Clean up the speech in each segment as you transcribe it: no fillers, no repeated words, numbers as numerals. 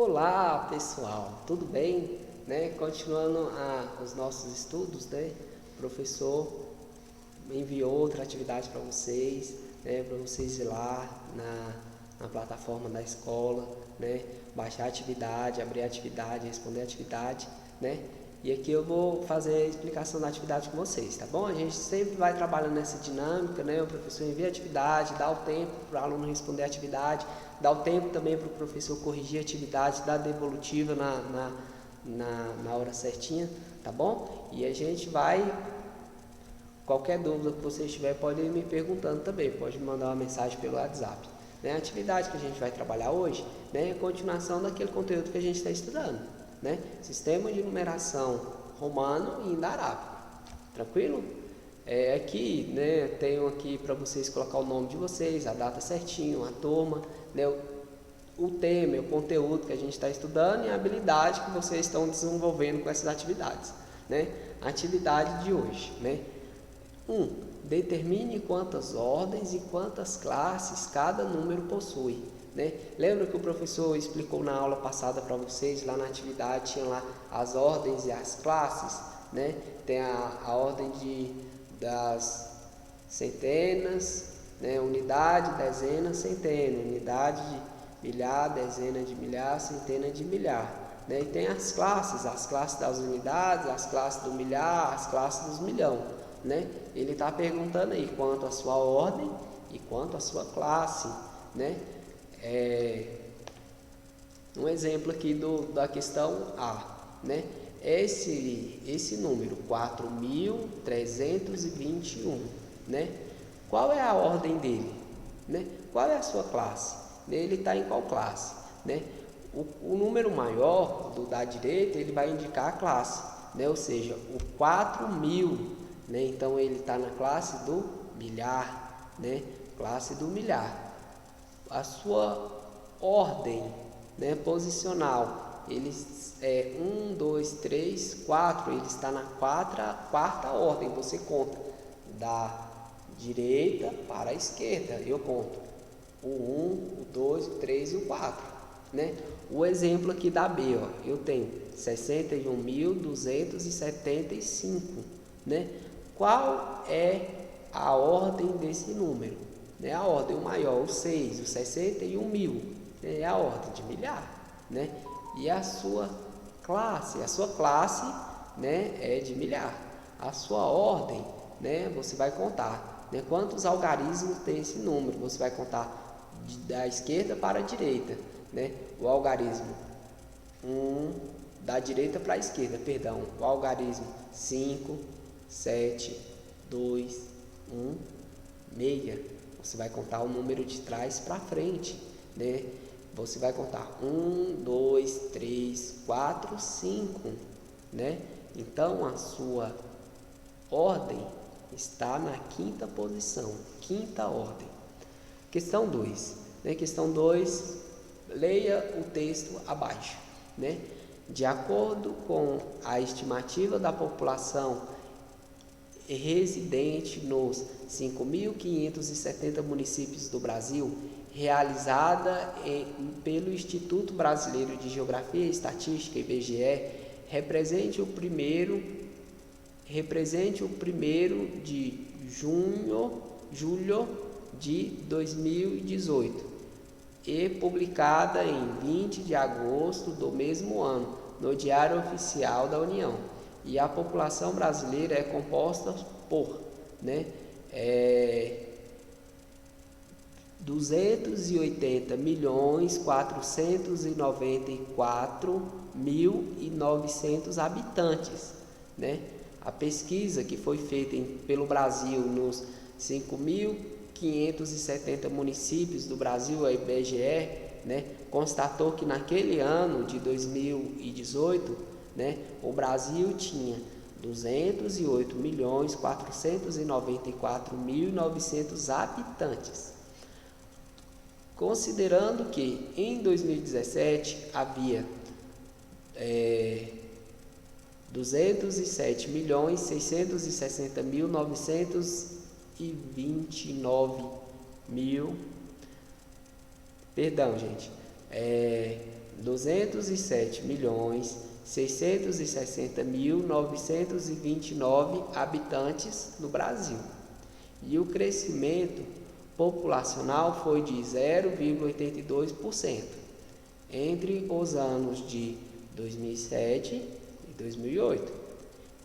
Olá pessoal, tudo bem? Continuando os nossos estudos, o professor enviou outra atividade para vocês, para vocês ir lá na plataforma da escola, baixar a atividade, abrir a atividade, responder a atividade, E aqui eu vou fazer a explicação da atividade com vocês, tá bom? A gente sempre vai trabalhando nessa dinâmica, O professor envia a atividade, dá o tempo para o aluno responder a atividade, dá o tempo também para o professor corrigir a atividade, dar a devolutiva na hora certinha, tá bom? E a gente vai, qualquer dúvida que vocês tiverem, pode ir me perguntando também, pode me mandar uma mensagem pelo WhatsApp. A atividade que a gente vai trabalhar hoje é a continuação daquele conteúdo que a gente está estudando. Sistema de numeração romano e indoarábico. Tranquilo? Aqui, tenho aqui para vocês colocar o nome de vocês, a data certinho, a turma, o tema, o conteúdo que a gente está estudando e a habilidade que vocês estão desenvolvendo com essas atividades. A atividade de hoje. 1. Determine quantas ordens e quantas classes cada número possui. Lembra que o professor explicou na aula passada para vocês, lá na atividade tinha lá as ordens e as classes, Tem a ordem das centenas, unidade, dezena, centena, unidade de milhar, dezena de milhar, centena de milhar, E tem as classes das unidades, as classes do milhar, as classes dos milhão, Ele está perguntando aí quanto a sua ordem e quanto a sua classe, Um exemplo aqui da questão A, Esse número 4.321, Qual é a ordem dele, Qual é a sua classe? Ele está em qual classe, O número maior da direita, ele vai indicar a classe, Ou seja, o 4.000, Então ele está na classe do milhar, Classe do milhar. A sua ordem, posicional, ele é 1, 2, 3, 4, ele está na quarta ordem, você conta da direita para a esquerda, eu conto o 1, o 2, o 3 e o 4, O exemplo aqui da B, eu tenho 61.275, Qual é a ordem desse número? A ordem, o maior, o 6, o 61.000, é a ordem de milhar, E a sua classe é de milhar. A sua ordem, você vai contar, quantos algarismos tem esse número, você vai contar da esquerda para a direita, O algarismo 1, da direita para a esquerda, perdão, o algarismo 5, 7, 2, 1, meia. Você vai contar o número de trás para frente, Você vai contar 1, 2, 3, 4, 5, Então, a sua ordem está na quinta posição, quinta ordem. Questão 2. Questão 2, leia o texto abaixo, De acordo com a estimativa da população residente nos 5.570 municípios do Brasil, realizada pelo Instituto Brasileiro de Geografia e Estatística, IBGE, represente o primeiro de julho de 2018 e publicada em 20 de agosto do mesmo ano no Diário Oficial da União. E a população brasileira é composta por 280.494.900 habitantes, A pesquisa que foi feita pelo Brasil nos 5.570 municípios do Brasil, a IBGE, constatou que naquele ano de 2018, o Brasil tinha 208.494.900 habitantes. Considerando que em 2017 havia 207.660.929 perdão, gente, 207.660.929 habitantes no Brasil. E o crescimento populacional foi de 0,82% entre os anos de 2007 e 2008.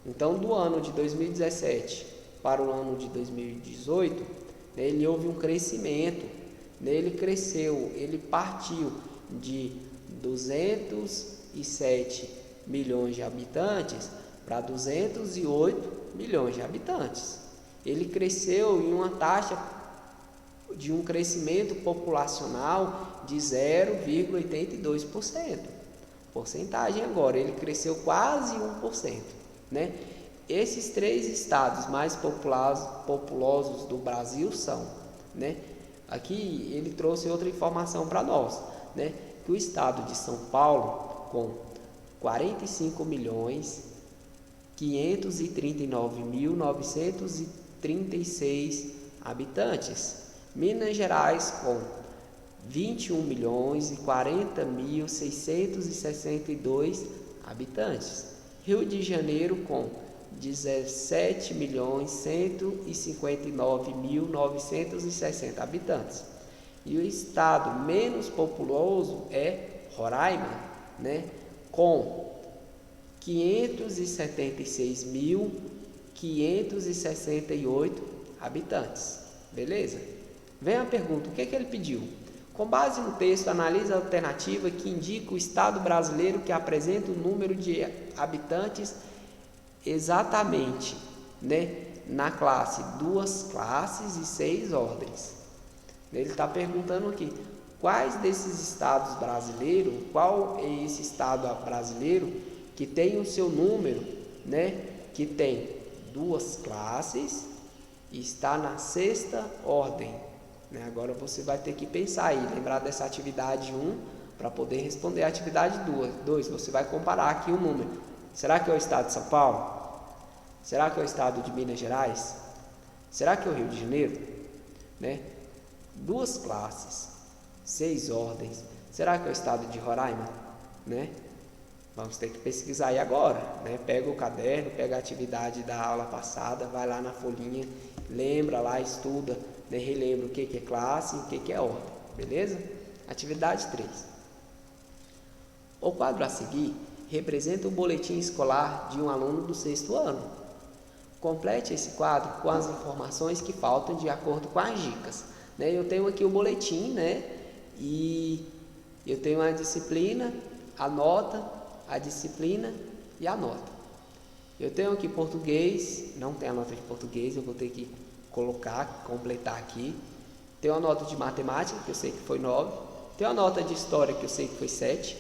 Então, do ano de 2017 para o ano de 2018, ele houve um crescimento. Ele partiu de 207 milhões de habitantes para 208 milhões de habitantes. Ele cresceu em uma taxa de um crescimento populacional de 0,82%. Porcentagem agora, ele cresceu quase 1%, né? Esses 3 estados mais populosos do Brasil são, né? Aqui ele trouxe outra informação para nós, né? Que o estado de São Paulo, com 45.539.936 habitantes, Minas Gerais com 21.040.662 habitantes, Rio de Janeiro com 17.159.960 habitantes. E o estado menos populoso é Roraima, né, com 576.568 habitantes. Beleza? Vem a pergunta, o que ele pediu? Com base no texto, analise a alternativa que indica o estado brasileiro que apresenta o número de habitantes exatamente, né, na classe, 2 classes e 6 ordens. Ele está perguntando aqui, quais desses estados brasileiros, qual é esse estado brasileiro que tem o seu número, né, que tem 2 classes e está na 6ª ordem, né? Agora você vai ter que pensar aí, lembrar dessa atividade 1 para poder responder a atividade 2. Você vai comparar aqui o número. Será que é o estado de São Paulo? Será que é o estado de Minas Gerais? Será que é o Rio de Janeiro? Né? 2 classes, 6 ordens. Será que é o estado de Roraima? Né? Vamos ter que pesquisar aí agora, né? Pega o caderno, pega a atividade da aula passada, vai lá na folhinha, lembra lá, estuda, né? Relembra o que é classe e o que é ordem, beleza? Atividade 3. O quadro a seguir representa o boletim escolar de um aluno do 6º ano. Complete esse quadro com as informações que faltam de acordo com as dicas, né? Eu tenho aqui o boletim, né? E eu tenho a disciplina, a nota, a disciplina e a nota. Eu tenho aqui português, não tem a nota de português, eu vou ter que completar aqui. Tenho a nota de matemática, que eu sei que foi 9. Tenho a nota de história, que eu sei que foi 7.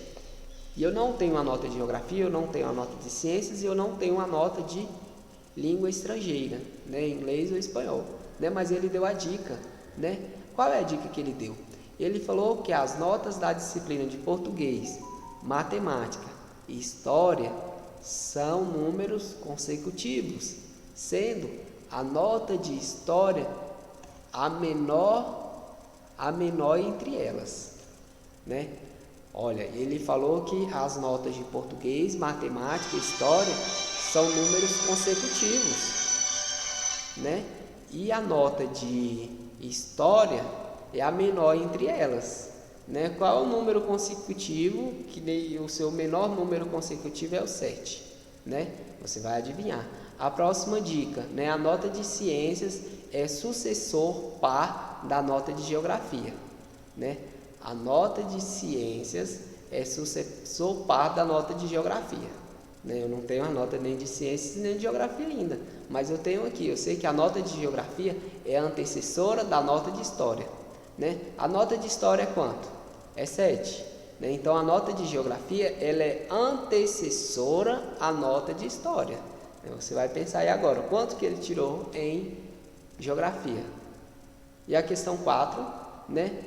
E eu não tenho a nota de geografia, eu não tenho a nota de ciências e eu não tenho a nota de língua estrangeira, né, inglês ou espanhol, né? Mas ele deu a dica, né? Qual é a dica que ele deu? Ele falou que as notas da disciplina de português, matemática e história são números consecutivos, sendo a nota de história a menor entre elas, né? Olha, ele falou que as notas de português, matemática e história são números consecutivos, né? E a nota de história é a menor entre elas, né? Qual é o número consecutivo? Que o seu menor número consecutivo é o 7, né? Você vai adivinhar. A próxima dica, né? A nota de ciências é sucessor par da nota de geografia, né? A nota de ciências é sucessor par da nota de geografia, né? Eu não tenho a nota nem de ciências nem de geografia ainda, mas eu tenho aqui, eu sei que a nota de geografia é a antecessora da nota de história, né? A nota de história é quanto? É 7, né? Então a nota de geografia ela é antecessora à nota de história. Você vai pensar aí agora, quanto que ele tirou em geografia? E a questão 4, né?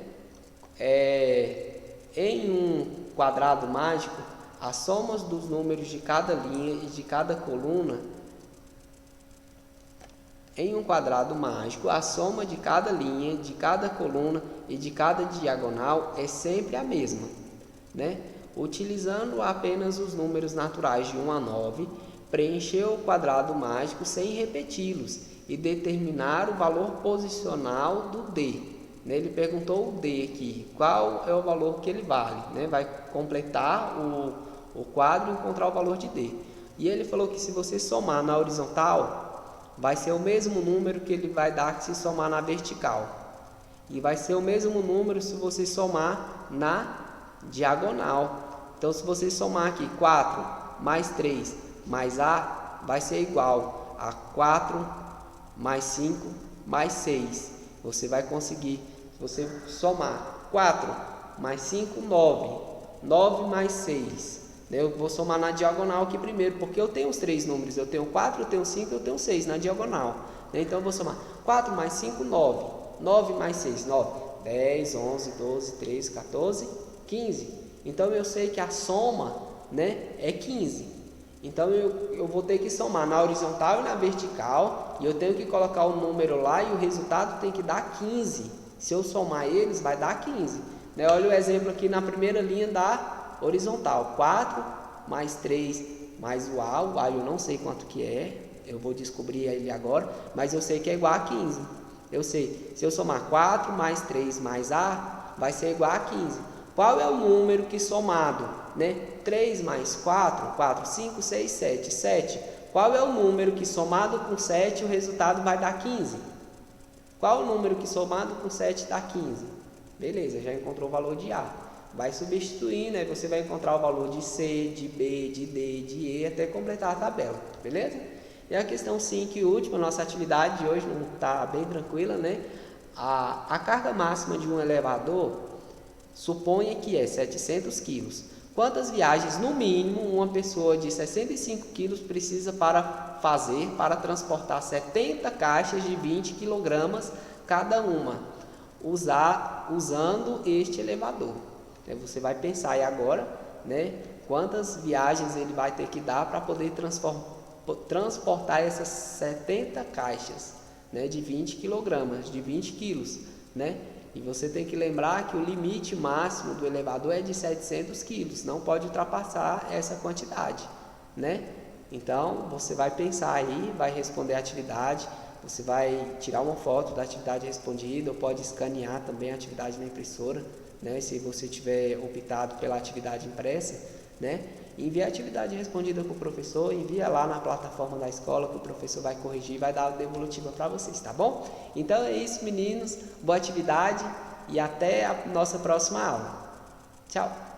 Em um quadrado mágico, as somas dos números de cada linha e de cada coluna. Em um quadrado mágico, a soma de cada linha, de cada coluna e de cada diagonal é sempre a mesma, né? Utilizando apenas os números naturais de 1 a 9, preencher o quadrado mágico sem repeti-los e determinar o valor posicional do D. Ele perguntou o D aqui, qual é o valor que ele vale, vai completar o quadro e encontrar o valor de D. E ele falou que se você somar na horizontal, vai ser o mesmo número que ele vai dar se somar na vertical. E vai ser o mesmo número se você somar na diagonal. Então, se você somar aqui 4 mais 3 mais A, vai ser igual a 4 mais 5 mais 6. Você vai conseguir, se você somar 4 mais 5, 9. 9 mais 6. Eu vou somar na diagonal aqui primeiro, porque eu tenho os três números. Eu tenho 4, eu tenho 5, eu tenho 6 na diagonal. Então, eu vou somar 4 mais 5, 9. 9 mais 6, 9. 10, 11, 12, 13, 14, 15. Então, eu sei que a soma, é 15. Então, eu vou ter que somar na horizontal e na vertical. E eu tenho que colocar o número lá e o resultado tem que dar 15. Se eu somar eles, vai dar 15. Olha o exemplo aqui na primeira linha da horizontal. 4 mais 3 mais o A eu não sei quanto que é. Eu vou descobrir ele agora. Mas eu sei que é igual a 15. Eu sei, se eu somar 4 mais 3 mais A, vai ser igual a 15. Qual é o número que somado? 3 mais 4, 4, 5, 6, 7, 7. Qual é o número que somado com 7 o resultado vai dar 15? Qual o número que somado com 7 dá 15? Beleza, já encontrou o valor de A. Vai substituindo, aí você vai encontrar o valor de C, de B, de D, de E, até completar a tabela, beleza? E a questão 5 e última, nossa atividade de hoje não está bem tranquila, A carga máxima de um elevador, suponha que é 700 quilos. Quantas viagens, no mínimo, uma pessoa de 65 quilos precisa fazer para transportar 70 caixas de 20 quilogramas cada uma, usando este elevador? Você vai pensar aí agora, quantas viagens ele vai ter que dar para poder transportar essas 70 caixas, de 20 quilogramas, de 20 quilos, E você tem que lembrar que o limite máximo do elevador é de 700 quilos, não pode ultrapassar essa quantidade, Então, você vai pensar aí, vai responder a atividade, você vai tirar uma foto da atividade respondida, ou pode escanear também a atividade na impressora, se você tiver optado pela atividade impressa, Envia a atividade respondida para o professor, envia lá na plataforma da escola que o professor vai corrigir e vai dar a devolutiva para vocês, tá bom? Então é isso, meninos, boa atividade e até a nossa próxima aula. Tchau!